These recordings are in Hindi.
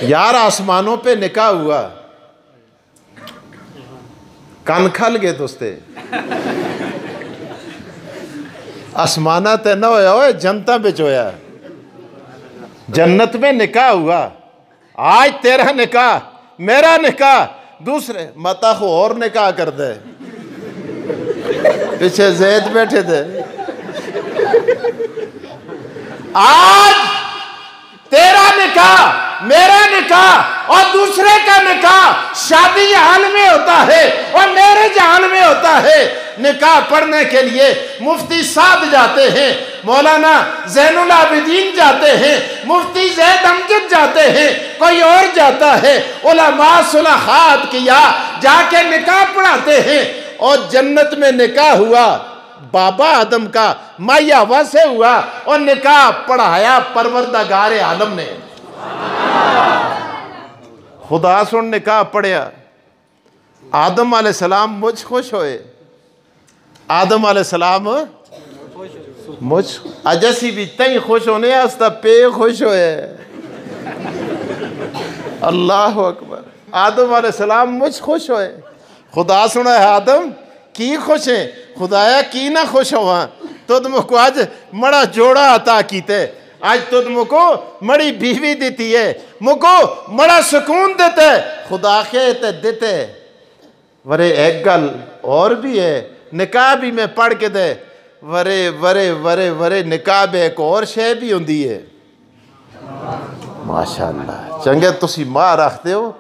यार आसमानों पे निकाह हुआ, कन खल गए दोस्ते, आसमाना ते ना होया हो, जनता बिच होया। जन्नत में निकाह हुआ, आज तेरा निकाह, मेरा निकाह, दूसरे मता को और निकाह कर दे। पीछे जैद बैठे थे, आज तेरा निकाह, मेरा निकाह और दूसरे का निकाह शादी जहाल में होता है और मेरे जहाल में होता है। निकाह पढ़ने के लिए मुफ्ती साद जाते हैं, मौलाना जैनुल आबिदीन जाते हैं, मुफ्ती जैद अमजद जाते हैं, कोई और जाता है, उलमा सुलहात किया जाके निकाह पढ़ाते हैं। और जन्नत में निकाह हुआ बाबा आदम का, माई हवा से हुआ और निकाह पढ़ाया परवरदिगार आलम ने। खुदा सुन निकाह पढ़िया, आदम अलैहिस्सलाम मुझ खुश होए, आदम अलैहिस्सलाम मुझ अजसी भी तई खुश होने अस्ता पे खुश होए। अल्लाह अकबर। आदम अलैहिस्सलाम मुझ खुश होए। खुदा सुना है आदम की खुश है, खुदाया की ना खुश हुआ, तुद मुझको आज मड़ा जोड़ा अता कीते, आज तुद मुझको मड़ी बीवी देती है, मुझको मड़ा सुकून देते, खुदा के ते देते। वरे एक गल और भी है, निकाह भी मैं पढ़ के दे, वरे वरे वरे वरे निकाह भी एक और शे भी होंदी है। माशाअल्लाह चंगे तुसी मां रखते हो।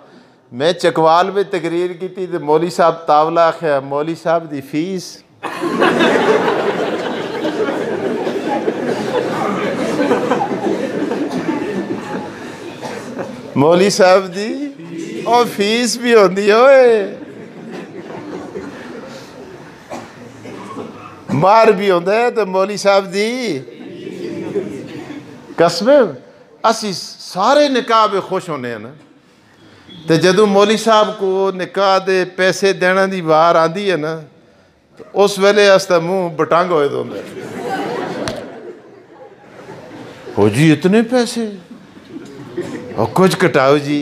मैं चकवाल में तकरीर की थी तो मौली साहब तावला आख्या, मौली साहब दी फीस मौली साहब दी और फीस भी होती है, मार भी होता है तो मौली साहब दी कसम। असी सारे निकाह में खुश होने हैं ना, तो जदों मौली साहब को निकाह दे पैसे देने की वार आती है ना, तो उस वेले अस्ता मुँह बटंग होए होंगे, हो जी इतने पैसे और कुछ कटाओ जी,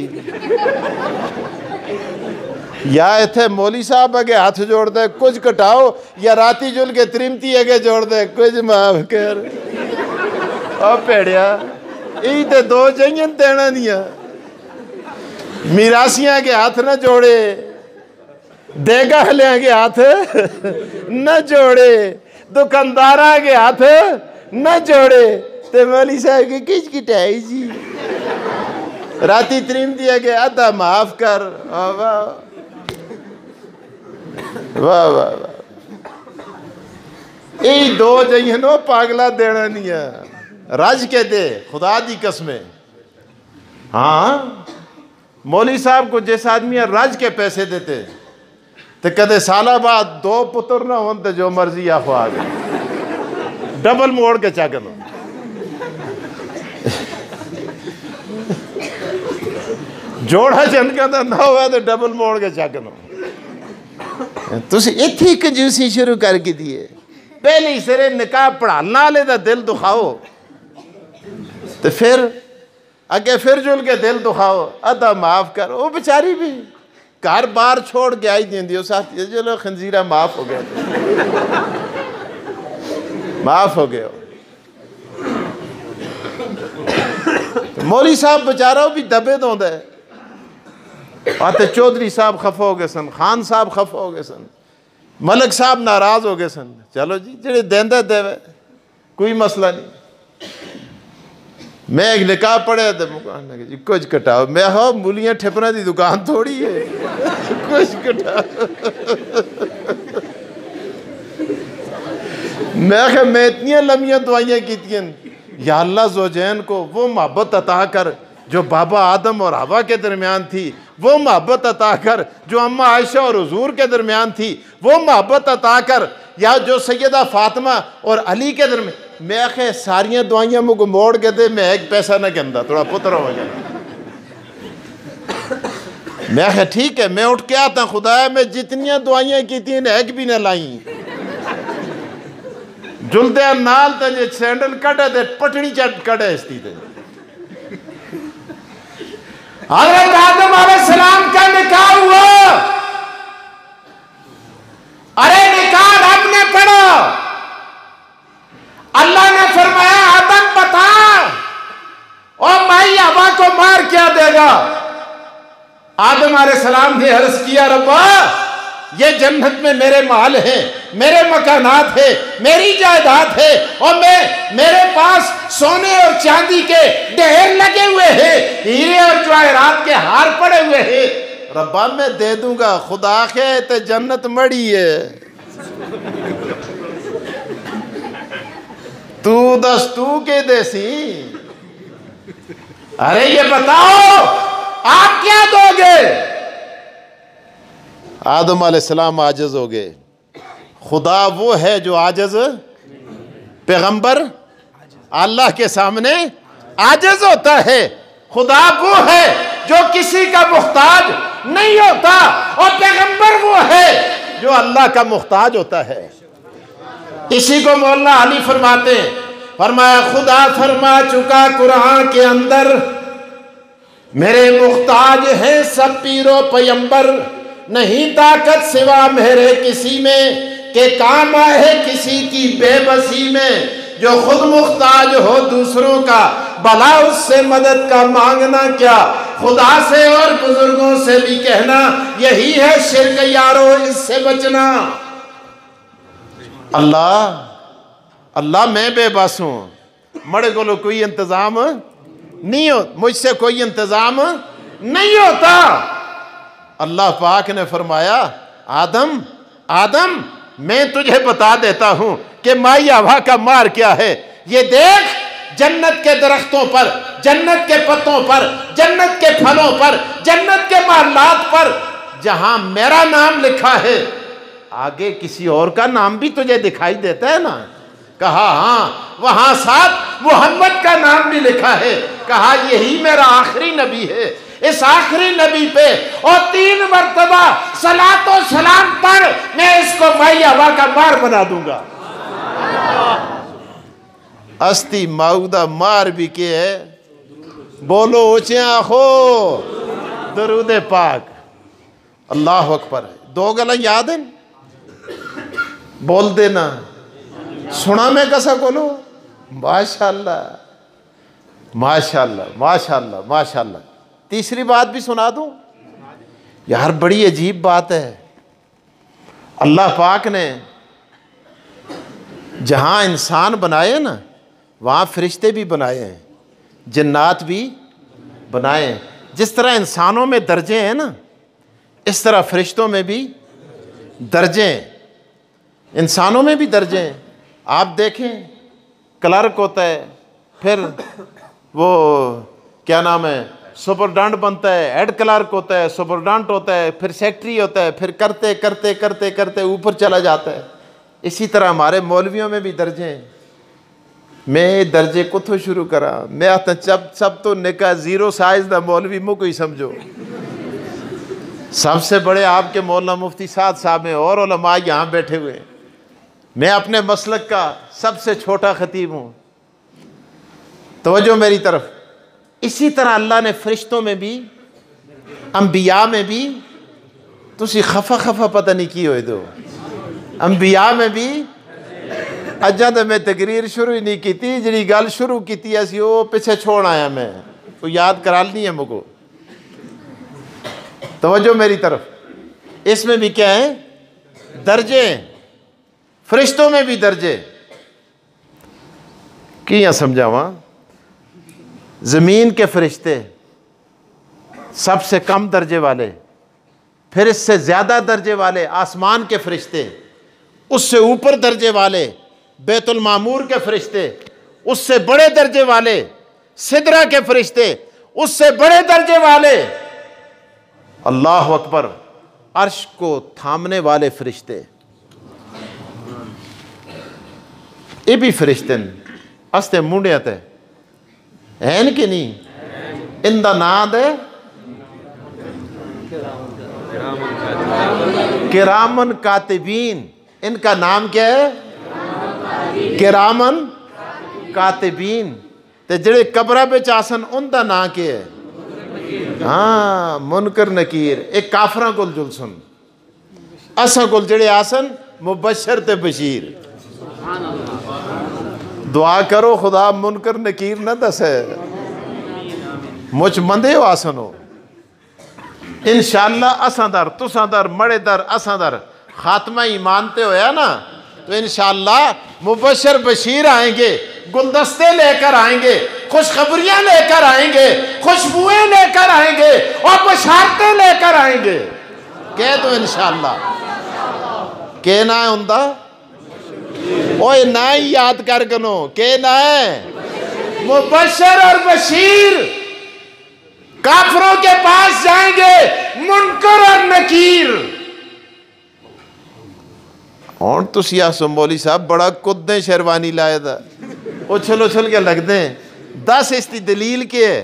या इतने मौली साहब अगे हाथ जोड़ दे कुछ कटाओ, या राती जुल के त्रिमती अगे जोड़ दे कुछ माफ कर। और भेड़िया यही तो दो चाहिए देना दिया, मिरासियां के हाथ न जोड़े, देगा हलिया के हाथ न जोड़े, दुकानदारा के हाथ न जोड़े, ते मौली साहब की किच किटाई जी, राती त्रीम दिया के आधा माफ कर। वाह वाह वाह वाह वाह, यही दो चाहिए नो पागला देना नहीं है, रज के दे खुदा दी कसमें। हाँ मौली साहब को जिस आदमी रज के पैसे देते तो कदे साला बाद दो पुत्र ना हो तो जो मर्जी आखो आ गए, डबल मोड़ के चा करो। जोड़ा जनका तो ना हुआ तो डबल मोड़ के चा करो। तुसी इतनी कंजूसी शुरू करके दिए, पहले ही सिरे निकाह पढ़ाना वाले का दिल दुखाओ, तो फिर अगे फिर जुल के दिल दुखाओ, अदा माफ कर। वो बेचारी भी घर बार छोड़ के आई दी हो साथ, चलो खंजीरा माफ हो गया, माफ हो गया। तो मौली साहब बेचारा भी दबे दौंदा है, आते चौधरी साहब खफा हो गए सन, खान साहब खफा हो गए सन, मलक साहब नाराज हो गए सन। चलो जी जेड़े देंदा देवे कोई मसला नहीं। मैं एक निकाह पढ़े तो मुकान लगे जी कुछ कटाओ, मैं हो मूलियां ठिपना की दुकान थोड़ी है, कुछ कटाओ। मैं इतनी लम्बियां दुआइयां की, या अल्लाह ज़ौजैन को वो मोहब्बत अता कर जो बाबा आदम और हवा के दरमियान थी, वो मोहब्बत अता कर जो अम्मा आयशा और हुजूर के दरमियान थी, वो मोहब्बत अता कर, या जो सैयदा फातिमा और अली के दरमियान। मैं आखे सारियां दुआइयां मुझको मोड़ के दे, मैं एक पैसा ना कहता, थोड़ा पुत्र हो जाए। मैं आखे ठीक है, मैं उठ के आता खुदाया मैं जितनियां दुआइयां की थी एक भी ना लाई, जुलदे नाल ते सैंडल कटे ते पटड़ी चट कटे इसती ते हज़रत आदम अलैहिस्सलाम का निकाह हुआ। अरे निकाह रब ने पढ़ा। अल्लाह ने फरमाया आदम बता, और माई हवा को मार क्या देगा? आदम अलैहिस्सलाम ने अर्ज किया, रब्बा ये जन्नत में मेरे माल हैं, मेरे मकानात है, मेरी जायदाद है, और मेरे पास सोने और चांदी के ढेर लगे हुए हैं, हीरे और जवाहरात के हार पड़े हुए हैं। रब्बा मैं दे दूंगा, खुदा के ते जन्नत मड़ी है। तू दस तू के देसी। अरे ये बताओ आप क्या दोगे? आदम अलैहिस्सलाम आजिज हो गए। खुदा वो है जो आजिज, पैगंबर अल्लाह के सामने आजिज होता है। खुदा वो है जो किसी का मुख्ताज नहीं होता, और पैगंबर वो है जो अल्लाह का मुख्ताज होता है। इसी को मौलाना अली फरमाते हैं, फरमाया खुदा फरमा चुका कुरान के अंदर, मेरे मुख्ताज हैं सब पीरो पैगंबर, नहीं ताकत सिवा मेरे किसी में, के काम आए किसी की बेबसी में। जो खुद मुख्ताज हो दूसरों का, भला उससे मदद का मांगना क्या? खुदा से और बुजुर्गों से भी कहना, यही है शिर्क यारो, इससे बचना। अल्लाह अल्लाह मैं बेबस हूं, मरे को कोई इंतजाम नहीं हो, मुझसे कोई इंतजाम नहीं होता। अल्लाह पाक ने फरमाया, आदम आदम मैं तुझे बता देता हूं कि माई हवा का मार क्या है। ये देख, जन्नत के दरख्तों पर, जन्नत के पत्तों पर, जन्नत के फलों पर, जन्नत के मालात पर जहां मेरा नाम लिखा है, आगे किसी और का नाम भी तुझे दिखाई देता है ना? कहा हाँ, वहां साथ मोहम्मद का नाम भी लिखा है। कहा यही मेरा आखिरी नबी है। इस आखिरी नबी पे और 3 मरतबा सलातो सलाम पर मैं इसको माई हवा का मार बना दूंगा। अस्ती माउदा मार भी के है, बोलो ऊंचे आखो दरूद पाक, अल्लाह अकबर। 2 गला याद है, बोल देना, सुना मैं कैसा बोलो, माशाअल्लाह माशाअल्लाह माशाअल्लाह माशाअल्लाह। तीसरी बात भी सुना दूं यार, बड़ी अजीब बात है। अल्लाह पाक ने जहां इंसान बनाए ना, वहां फरिश्ते भी बनाए हैं, जिन्नात भी बनाए हैं। जिस तरह इंसानों में दर्जे हैं ना, इस तरह फरिश्तों में भी दर्जे हैं, इंसानों में भी दर्जे हैं। आप देखें, क्लर्क होता है, फिर वो क्या नाम है, सुपरडेंट बनता है, हेड क्लर्क होता है, सुपरडेंट होता है, फिर सेक्रेटरी होता है, फिर करते करते करते करते ऊपर चला जाता है। इसी तरह हमारे मौलवियों में भी दर्जे हैं। मैं दर्जे को तो शुरू करा, मैं आता सब तो निका 0 साइज दा मौलवी मुझको ही समझो। सबसे बड़े आपके मौलाना मुफ्ती साद साहब हैं और उलमा यहाँ बैठे हुए। मैं अपने मसलक का सबसे छोटा खतीब हूँ। तवज्जो मेरी तरफ। इसी तरह अल्लाह ने फरिश्तों में भी, अंबिया में भी, तुसी खफा खफा पता नहीं की होए दो, अंबिया में भी अजा तो मैं तकरीर शुरू ही नहीं की थी, जी गल शुरू की थी असी वो पीछे छोड़ आया, मैं वो याद करा ली है मुझको। तवज्जो मेरी तरफ। इसमें भी क्या है, दर्जे, फरिश्तों में भी दर्जे। किया समझावा, ज़मीन के फरिश्ते सबसे कम दर्जे वाले, फिर इससे ज़्यादा दर्जे वाले आसमान के फरिश्ते, उससे ऊपर दर्जे वाले बैतुल मामूर के फरिश्ते, उससे बड़े दर्जे वाले सिदरा के फरिश्ते, उससे बड़े दर्जे वाले अल्लाह अकबर अर्श को थामने वाले फरिश्ते। ये भी फरिश्ते अस्ते मुंडिया ते हैं कि नहीं? इनका नाम है किरामन कातिबीन। इनका नाम क्या है? किरामन कातिबीन। ते जेड़े कब्र पे आसन उनका नाम क्या है? हाँ मुनकर नकीर एक काफरा कोल जुलसन असा कोल जड़े आसन मुबशर ते बशीर। दुआ करो खुदा मुनकर नकीर न दसे मुझ मंदे हो आसन हो इंशाअल्लाह असा दर तुसा दर मड़े दर असा दर खात्मा ईमानते होया ना तो इंशाअल्लाह मुबशर बशीर आएंगे, गुलदस्ते लेकर आएंगे, खुशखबरियां लेकर आएंगे, खुशबुएं लेकर आएंगे और बशारतें लेकर आएंगे। कह दो इंशाअल्लाह। के ना है उनका ओए ना ही याद कर गनो के ना है मुबशर और बशीर। काफरों के पास जाएंगे मुनकर और नकीर। और तुसी आसो मौली साहब बड़ा कुदे शेरवानी लाया था उछल उछल के लगते हैं। दस इसकी दलील के है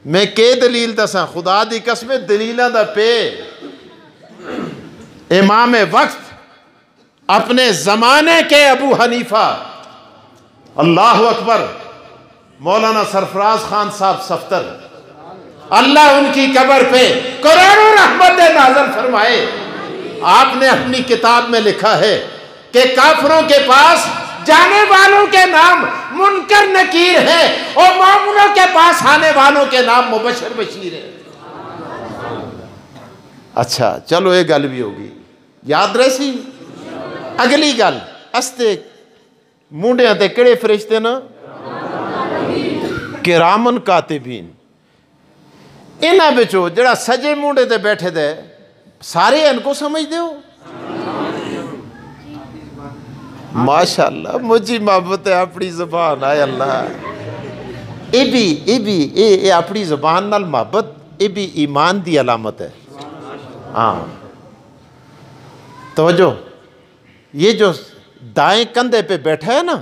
मैं के दलील दसा खुदा दी कसम दलीलों दा पे। इमाम वक्त अपने ज़माने के अबू हनीफा अल्लाह अकबर मौलाना सरफराज खान साहब सफ्तर अल्लाह उनकी कब्र पे करोड़ों रहमत नाज़िल फरमाए। आपने अपनी किताब में लिखा है कि काफरों के पास जाने वालों के नाम मुनकर नकीर है और मोमिनों के पास आने वालों के नाम मुबशर बशीर है। अच्छा चलो ये गल भी होगी याद रही। अगली गल अस्ते मुंडिया ते केड़े फरिश्ते ना किरामन कातिबीन। इन्हां विचों जड़ा सजे मुंडे ते बैठे दे सारे इनको समझ दो माशाअल्लाह मुझी मोहब्बत है अपनी ज़बान आए अल्लाह। ये अपनी ज़बान नाल मोहब्बत ये भी ईमान की अलामत है। हाँ तवज्जो ये जो दाएं कंधे पे बैठा है ना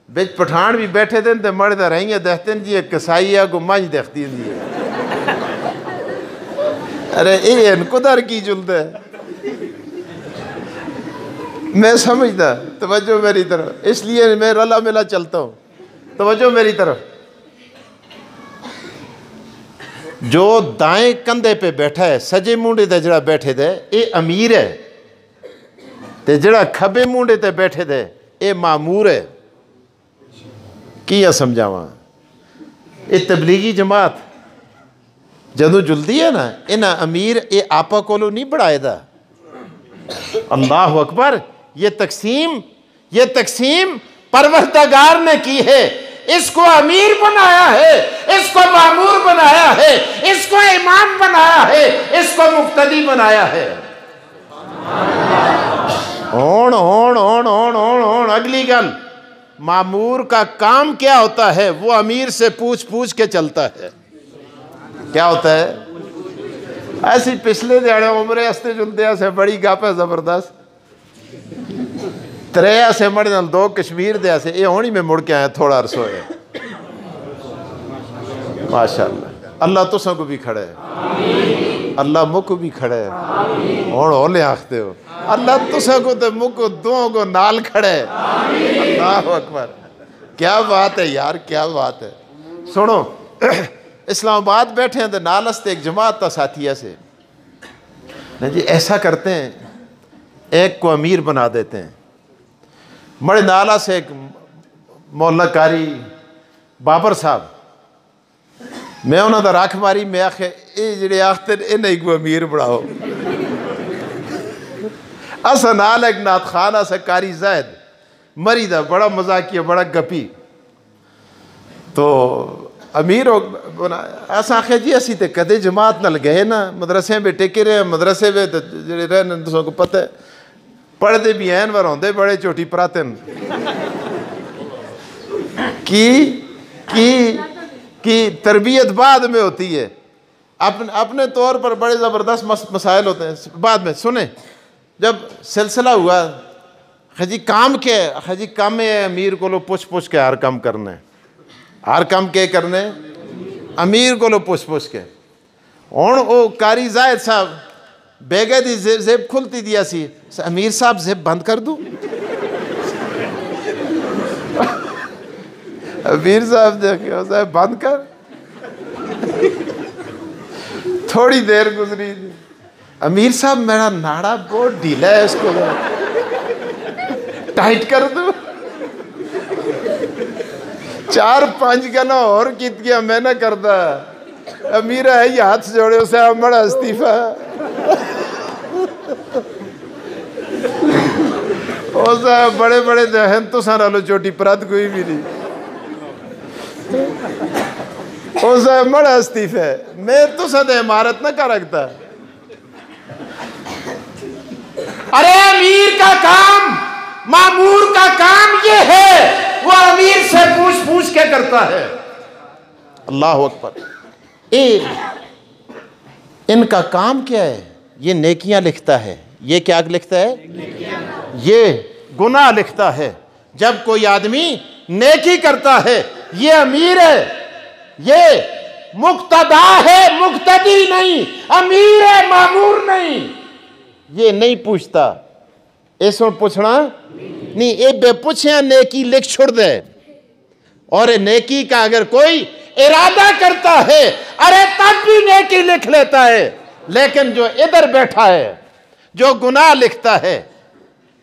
बिच पठान भी बैठे थे तो मड़े रही देखते जी एक कसाई है गुम्मा ही देखती है। अरे ये इनको दर की जुलता है मैं समझता। तवज्जो मेरी तरफ इसलिए मैं रला मिला चलता हूँ। तवज्जो मेरी तरफ। जो दाएं कंधे पे बैठा है सजे मुंडे ते जड़ा बैठे दे ये अमीर है ते जड़ा खबे मुंडे ते बैठे दे ये मामूर है। किया समझावा ये तबलीगी जमात जदों जुलदी है ना इन्हें अमीर ये आपा कोलो नहीं बढ़ाएदा। अल्लाह अकबर ये तकसीम परवरदिगार ने की है। इसको अमीर बनाया है, इसको मामूर बनाया है, इसको इमाम बनाया है, इसको मुक्तदी बनाया है। अगली गल मामूर का काम क्या होता है वो अमीर से पूछ पूछ के चलता है। क्या होता है ऐसी पिछले दिहाड़े उम्रे हस्ते जुलते से बड़ी गप है जबरदस्त। त्रे से मड़े नाल दो कश्मीर दे से ये होनी में मुड़ के आया थोड़ा अरसो है। माशाअल्लाह अल्लाह तुसा को भी खड़े है अल्लाह मुख भी खड़े है और होले आखते हो अल्लाह तुसा को तो मुख दो को नाल खड़े है। अल्लाह अकबर क्या बात है यार क्या बात है। सुनो इस्लामाबाद बैठे हैं तो नालस्ते एक जमात था साथिया से नहीं जी ऐसा करते हैं एक को अमीर बना देते हैं। बड़े नाला से एक मौला कारी बाबर साहब मैं उन्होंने रख मारी मैं आखे ये जेडे आखते इन्हें को अमीर बनाओ। असा नाल एक नात खान असा कारी जैद मरी दा बड़ा मजाकिया बड़ा गपी तो अमीर हो बना अस आखे जी असी तो कदे जमात नाल गए ना मदरसे में टेके रहे मदरसे में जे रहने तुसों को पता है पढ़ते भी हैं वार होंगे बड़े चोटी परातन की तरबियत बाद में होती है। अपने तौर पर बड़े ज़बरदस्त मसाइल होते हैं बाद में। सुने जब सिलसिला हुआ खजी काम के खजी काम है अमीर को लो पुछ के हर काम करने हर काम के करने अमीर को लो पुछ के हूँ वो कारी जायद साहब बेगे दी जेब खुलती दिया सी अमीर साहब जेब बंद कर दूँ। अमीर साहब देखे साहब बंद कर थोड़ी देर गुजरी, अमीर साहब मेरा नाड़ा बहुत ढीला है, इसको टाइट कर दो। 4-5 गना और कित गया मैं ना करता। अमीर है ये हाथ जोड़े उसे बड़ा इस्तीफा बड़े बड़े दहन तो सारा लो चोटी परत कोई भी नहीं उसे बड़ा इस्तीफा मैं तो सद इमारत ना कर रखता। अरे अमीर का काम, मामूर का काम ये है, वो अमीर से पूछ पूछ के करता है। अल्लाह अकबर। इनका काम क्या है? ये नेकियां लिखता है। ये क्या लिखता है? ये गुनाह लिखता है। जब कोई आदमी नेकी करता है, ये अमीर है, ये मुक्तदा है, मुक्तदी नहीं, अमीर है, मामूर नहीं। ये नहीं पूछता, इसमें पूछना नहीं। ये बेपूछया नेकी लिख छोड़ दे। और नेकी का अगर कोई इरादा करता है, अरे तब भी नेकी लिख लेता है। लेकिन जो इधर बैठा है, जो गुनाह लिखता है,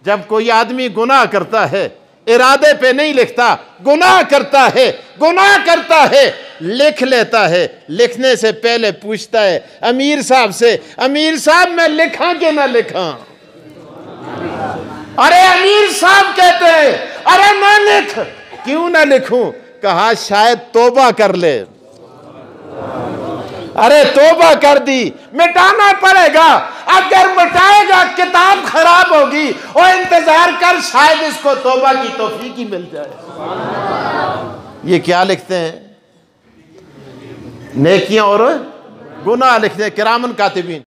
जब कोई आदमी गुनाह करता है, इरादे पे नहीं लिखता, गुनाह करता है, गुनाह करता है, लिख लेता है। लिखने से पहले पूछता है अमीर साहब से, अमीर साहब मैं लिखा कि ना लिखा? अरे अमीर साहब कहते हैं अरे ना लिख। क्यों ना लिखूं? कहा शायद तौबा कर ले। अरे तौबा कर दी, मिटाना पड़ेगा। अगर मिटाएगा किताब खराब होगी, और इंतजार कर शायद इसको तौबा की तौफीक ही मिल जाए। ये क्या लिखते हैं? नेकियां और गुनाह लिखते हैं किरामन कातिबीन।